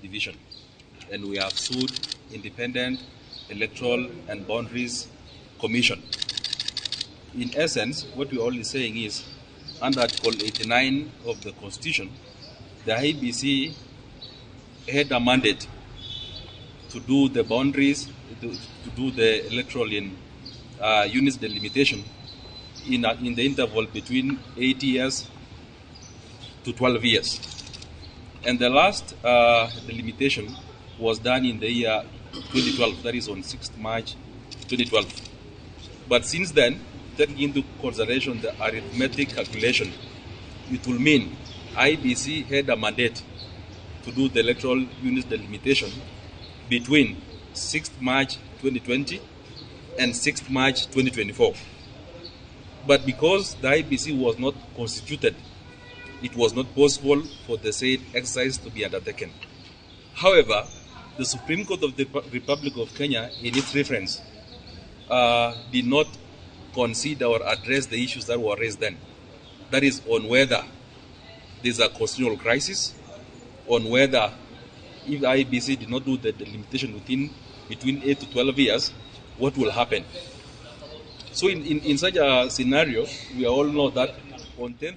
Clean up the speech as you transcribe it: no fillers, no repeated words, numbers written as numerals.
division, and we have sued Independent Electoral and Boundaries Commission. In essence, what we're only saying is, under Article 89 of the Constitution, the IEBC had a mandate to do the boundaries, to do the electoral units delimitation in the interval between 8 years to 12 years. And the last delimitation was done in the year 2012, that is on 6th March 2012. But since then, taking into consideration the arithmetic calculation, it will mean IEBC had a mandate to do the electoral units delimitation between 6th March 2020 and 6th March 2024. But because the IEBC was not constituted, it was not possible for the said exercise to be undertaken. However, the Supreme Court of the Republic of Kenya, in its reference, did not consider or address the issues that were raised then. That is, on whether there's a constitutional crisis, on whether if the IEBC did not do the delimitation between 8 to 12 years, what will happen? So in such a scenario, we all know that on 10th